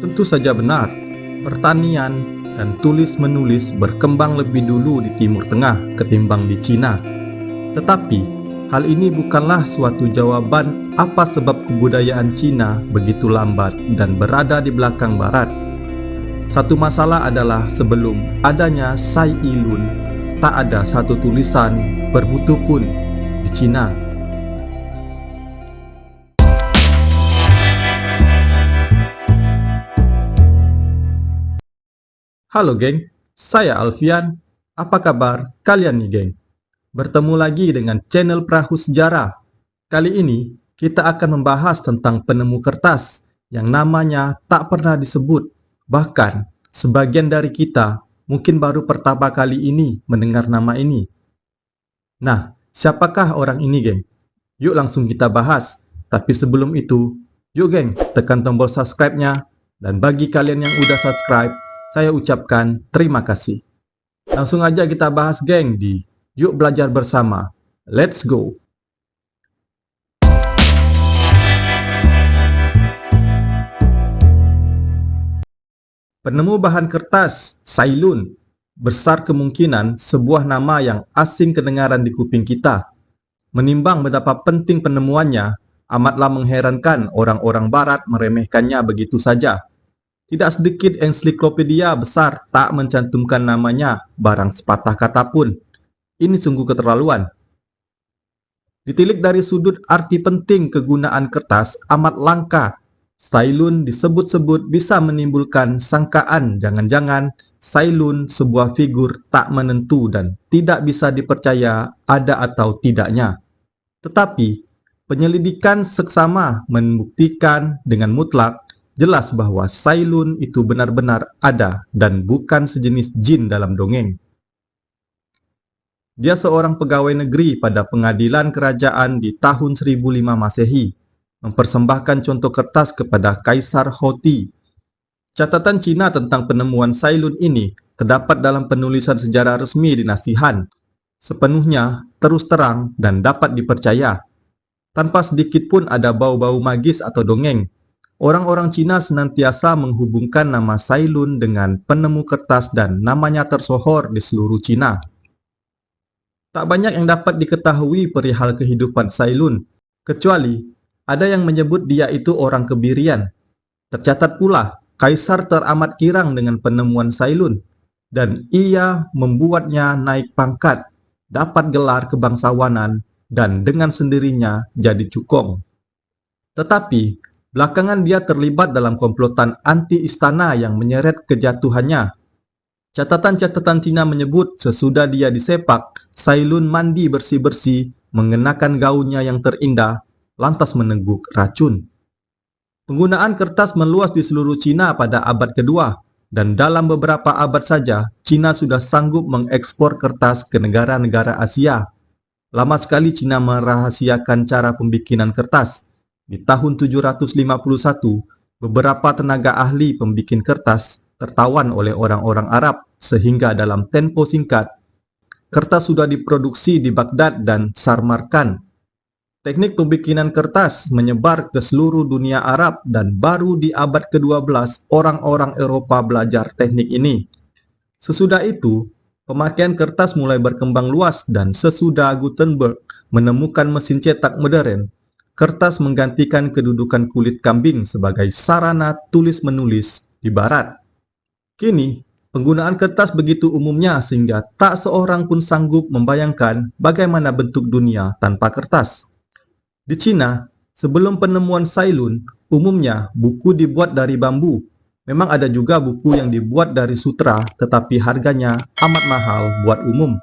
Tentu saja benar, pertanian dan tulis-menulis berkembang lebih dulu di Timur Tengah ketimbang di Cina. Tetapi, hal ini bukanlah suatu jawaban apa sebab kebudayaan Cina begitu lambat dan berada di belakang Barat. Satu masalah adalah sebelum adanya Sai Ilun, tak ada satu tulisan bermutu pun di Cina. Halo geng, saya Alfian. Apa kabar kalian nih geng? Bertemu lagi dengan channel Perahu Sejarah. Kali ini kita akan membahas tentang penemu kertas yang namanya tak pernah disebut. Bahkan sebagian dari kita mungkin baru pertama kali ini mendengar nama ini. Nah, siapakah orang ini geng? Yuk langsung kita bahas. Tapi sebelum itu, yuk geng, tekan tombol subscribe-nya. Dan bagi kalian yang udah subscribe, saya ucapkan terima kasih. Langsung aja kita bahas geng di Yuk Belajar Bersama. Let's go! Penemu bahan kertas, Sai Lun, besar kemungkinan sebuah nama yang asing kedengaran di kuping kita. Menimbang betapa penting penemuannya, amatlah mengherankan orang-orang barat meremehkannya begitu saja. Tidak sedikit ensiklopedia besar tak mencantumkan namanya barang sepatah kata pun. Ini sungguh keterlaluan. Ditilik dari sudut arti penting kegunaan kertas amat langka. Sai Lun disebut-sebut bisa menimbulkan sangkaan jangan-jangan Sai Lun sebuah figur tak menentu dan tidak bisa dipercaya ada atau tidaknya. Tetapi, penyelidikan seksama membuktikan dengan mutlak jelas bahwa Sai Lun itu benar-benar ada dan bukan sejenis jin dalam dongeng. Dia seorang pegawai negeri pada pengadilan kerajaan di tahun 1005 Masehi, mempersembahkan contoh kertas kepada Kaisar Hoti. Catatan Cina tentang penemuan Sai Lun ini terdapat dalam penulisan sejarah resmi dinasti Han, sepenuhnya terus terang dan dapat dipercaya. Tanpa sedikit pun ada bau-bau magis atau dongeng. Orang-orang Cina senantiasa menghubungkan nama Sai Lun dengan penemu kertas dan namanya tersohor di seluruh Cina. Tak banyak yang dapat diketahui perihal kehidupan Sai Lun, kecuali ada yang menyebut dia itu orang Kebirian. Tercatat pula, Kaisar teramat girang dengan penemuan Sai Lun, dan ia membuatnya naik pangkat, dapat gelar kebangsawanan, dan dengan sendirinya jadi cukong. Tetapi, belakangan dia terlibat dalam komplotan anti-istana yang menyeret kejatuhannya. Catatan-catatan Cina menyebut sesudah dia disepak, Sai Lun mandi bersih-bersih, mengenakan gaunnya yang terindah, lantas meneguk racun. Penggunaan kertas meluas di seluruh Cina pada abad kedua, dan dalam beberapa abad saja, Cina sudah sanggup mengekspor kertas ke negara-negara Asia. Lama sekali Cina merahasiakan cara pembikinan kertas. Di tahun 751, beberapa tenaga ahli pembikin kertas tertawan oleh orang-orang Arab sehingga dalam tempo singkat, kertas sudah diproduksi di Baghdad dan Samarkand. Teknik pembikinan kertas menyebar ke seluruh dunia Arab dan baru di abad ke-12 orang-orang Eropa belajar teknik ini. Sesudah itu, pemakaian kertas mulai berkembang luas dan sesudah Gutenberg menemukan mesin cetak modern, kertas menggantikan kedudukan kulit kambing sebagai sarana tulis-menulis di Barat. Kini, penggunaan kertas begitu umumnya sehingga tak seorang pun sanggup membayangkan bagaimana bentuk dunia tanpa kertas. Di Cina, sebelum penemuan Sai Lun, umumnya buku dibuat dari bambu. Memang ada juga buku yang dibuat dari sutra, tetapi harganya amat mahal buat umum.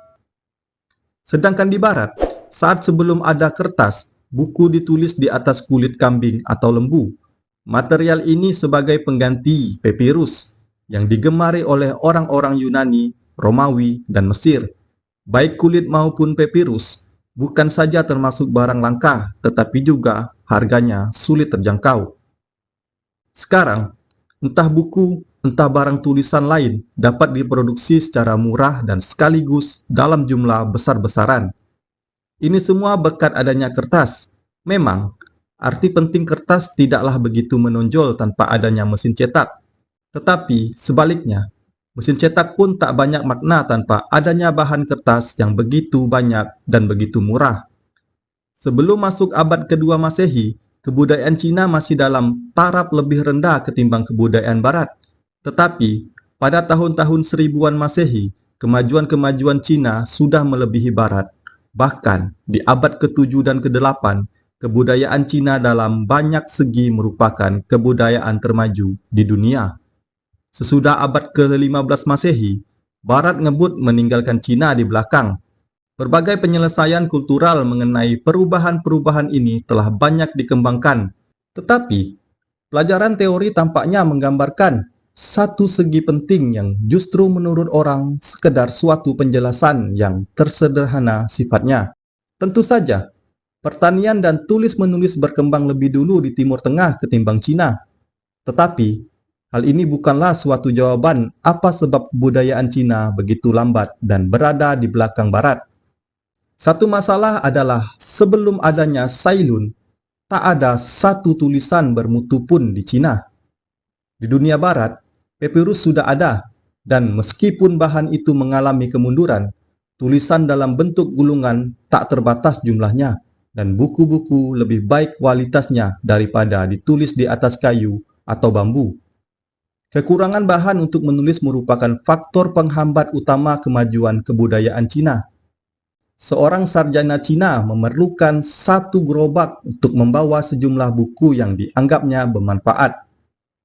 Sedangkan di Barat, saat sebelum ada kertas, buku ditulis di atas kulit kambing atau lembu. Material ini sebagai pengganti papirus yang digemari oleh orang-orang Yunani, Romawi, dan Mesir. Baik kulit maupun papirus bukan saja termasuk barang langka, tetapi juga harganya sulit terjangkau. Sekarang, entah buku, entah barang tulisan lain dapat diproduksi secara murah dan sekaligus dalam jumlah besar-besaran. Ini semua berkat adanya kertas. Memang, arti penting kertas tidaklah begitu menonjol tanpa adanya mesin cetak. Tetapi sebaliknya, mesin cetak pun tak banyak makna tanpa adanya bahan kertas yang begitu banyak dan begitu murah. Sebelum masuk abad kedua Masehi, kebudayaan Cina masih dalam taraf lebih rendah ketimbang kebudayaan Barat. Tetapi, pada tahun-tahun 1000-an Masehi, kemajuan-kemajuan Cina sudah melebihi Barat. Bahkan, di abad ke-7 dan ke-8, kebudayaan Cina dalam banyak segi merupakan kebudayaan termaju di dunia. Sesudah abad ke-15 Masehi, Barat ngebut meninggalkan Cina di belakang. Berbagai penyelesaian kultural mengenai perubahan-perubahan ini telah banyak dikembangkan. Tetapi, pelajaran teori tampaknya menggambarkan satu segi penting yang justru menurut orang sekedar suatu penjelasan yang tersederhana sifatnya. Tentu saja, pertanian dan tulis-menulis berkembang lebih dulu di Timur Tengah ketimbang Cina. Tetapi, hal ini bukanlah suatu jawaban apa sebab kebudayaan Cina begitu lambat dan berada di belakang Barat. Satu masalah adalah sebelum adanya Sailun, tak ada satu tulisan bermutu pun di Cina. Di dunia Barat, papirus sudah ada, dan meskipun bahan itu mengalami kemunduran, tulisan dalam bentuk gulungan tak terbatas jumlahnya, dan buku-buku lebih baik kualitasnya daripada ditulis di atas kayu atau bambu. Kekurangan bahan untuk menulis merupakan faktor penghambat utama kemajuan kebudayaan Cina. Seorang sarjana Cina memerlukan satu gerobak untuk membawa sejumlah buku yang dianggapnya bermanfaat.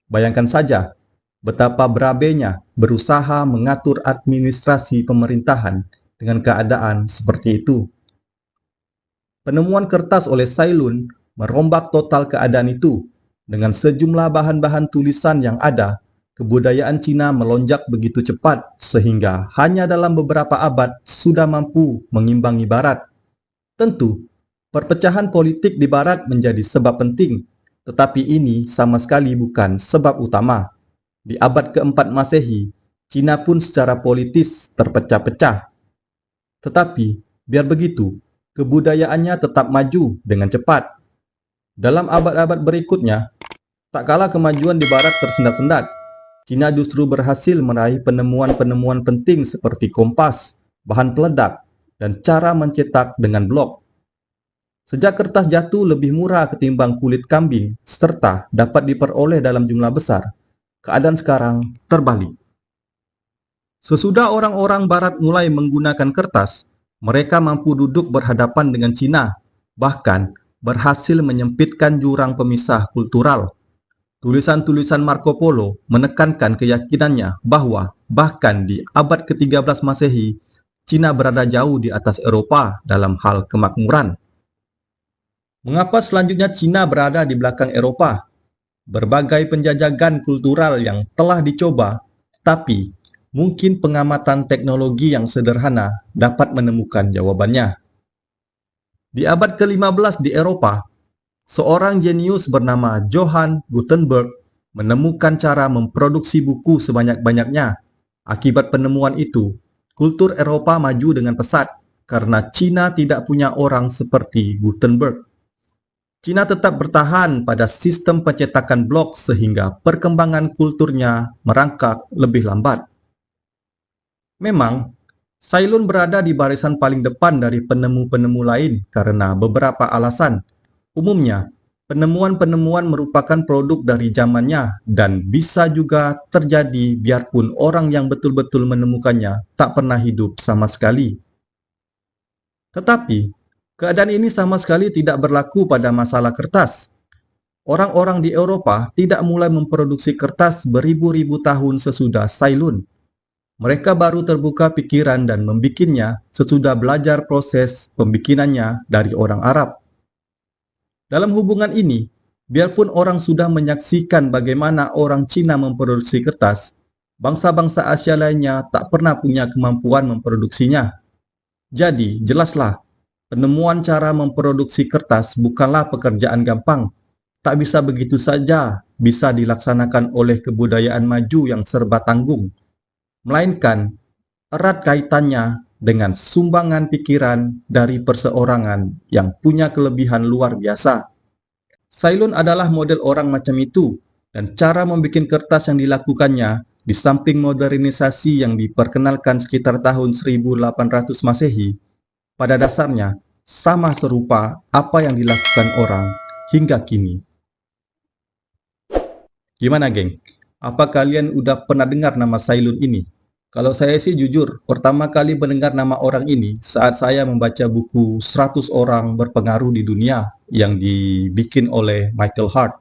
Bayangkan saja betapa berabainya berusaha mengatur administrasi pemerintahan dengan keadaan seperti itu. Penemuan kertas oleh Sailun merombak total keadaan itu. Dengan sejumlah bahan-bahan tulisan yang ada, kebudayaan Cina melonjak begitu cepat sehingga hanya dalam beberapa abad sudah mampu mengimbangi Barat. Tentu, perpecahan politik di Barat menjadi sebab penting, tetapi ini sama sekali bukan sebab utama. Di abad keempat Masehi, Cina pun secara politis terpecah-pecah. Tetapi, biar begitu, kebudayaannya tetap maju dengan cepat. Dalam abad-abad berikutnya, tak kala kemajuan di Barat tersendat-sendat, Cina justru berhasil meraih penemuan-penemuan penting seperti kompas, bahan peledak, dan cara mencetak dengan blok. Sejak kertas jatuh lebih murah ketimbang kulit kambing, serta dapat diperoleh dalam jumlah besar, keadaan sekarang terbalik. Sesudah orang-orang Barat mulai menggunakan kertas, mereka mampu duduk berhadapan dengan Cina, bahkan berhasil menyempitkan jurang pemisah kultural. Tulisan-tulisan Marco Polo menekankan keyakinannya bahwa bahkan di abad ke-13 Masehi, Cina berada jauh di atas Eropa dalam hal kemakmuran. Mengapa selanjutnya Cina berada di belakang Eropa? Berbagai penjajahan kultural yang telah dicoba, tapi mungkin pengamatan teknologi yang sederhana dapat menemukan jawabannya. Di abad ke-15 di Eropa, seorang jenius bernama Johann Gutenberg menemukan cara memproduksi buku sebanyak-banyaknya. Akibat penemuan itu, kultur Eropa maju dengan pesat karena Cina tidak punya orang seperti Gutenberg. Cina tetap bertahan pada sistem pencetakan blok sehingga perkembangan kulturnya merangkak lebih lambat. Memang, Sailun berada di barisan paling depan dari penemu-penemu lain karena beberapa alasan. Umumnya, penemuan-penemuan merupakan produk dari zamannya dan bisa juga terjadi biarpun orang yang betul-betul menemukannya tak pernah hidup sama sekali. Tetapi, keadaan ini sama sekali tidak berlaku pada masalah kertas. Orang-orang di Eropa tidak mulai memproduksi kertas beribu-ribu tahun sesudah Sailun. Mereka baru terbuka pikiran dan membikinnya sesudah belajar proses pembikinannya dari orang Arab. Dalam hubungan ini, biarpun orang sudah menyaksikan bagaimana orang Cina memproduksi kertas, bangsa-bangsa Asia lainnya tak pernah punya kemampuan memproduksinya. Jadi, jelaslah, penemuan cara memproduksi kertas bukanlah pekerjaan gampang. Tak bisa begitu saja bisa dilaksanakan oleh kebudayaan maju yang serba tanggung, melainkan erat kaitannya dengan sumbangan pikiran dari perseorangan yang punya kelebihan luar biasa. Sailun adalah model orang macam itu, Dan cara membuat kertas yang dilakukannya, di samping modernisasi yang diperkenalkan sekitar tahun 1800 Masehi, pada dasarnya sama serupa apa yang dilakukan orang hingga kini. Gimana, geng? Apa kalian udah pernah dengar nama Sailun ini? Kalau saya sih jujur, pertama kali mendengar nama orang ini saat saya membaca buku 100 orang berpengaruh di dunia yang dibikin oleh Michael Hart.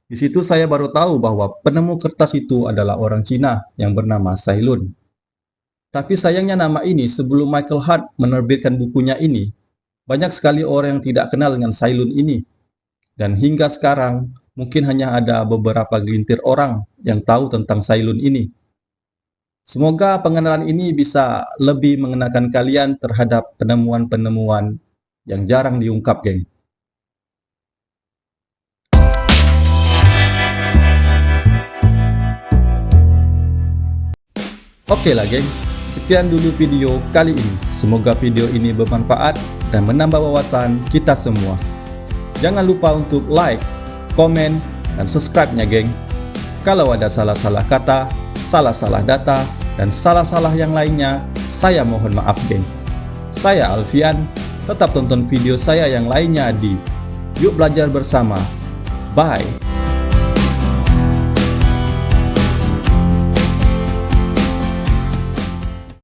Di situ saya baru tahu bahwa penemu kertas itu adalah orang Cina yang bernama Sailun. Tapi sayangnya nama ini sebelum Michael Hart menerbitkan bukunya ini, banyak sekali orang yang tidak kenal dengan Sailun ini. Dan hingga sekarang, mungkin hanya ada beberapa gelintir orang yang tahu tentang Sailun ini. Semoga pengenalan ini bisa lebih mengenalkan kalian terhadap penemuan-penemuan yang jarang diungkap, geng. Oke lah, geng. Sekian dulu video kali ini. Semoga video ini bermanfaat dan menambah wawasan kita semua. Jangan lupa untuk like, komen, dan subscribe-nya, geng. Kalau ada salah-salah kata, salah-salah data, dan salah-salah yang lainnya, saya mohon maaf, geng. Saya Alfian, tetap tonton video saya yang lainnya di Yuk Belajar Bersama. Bye!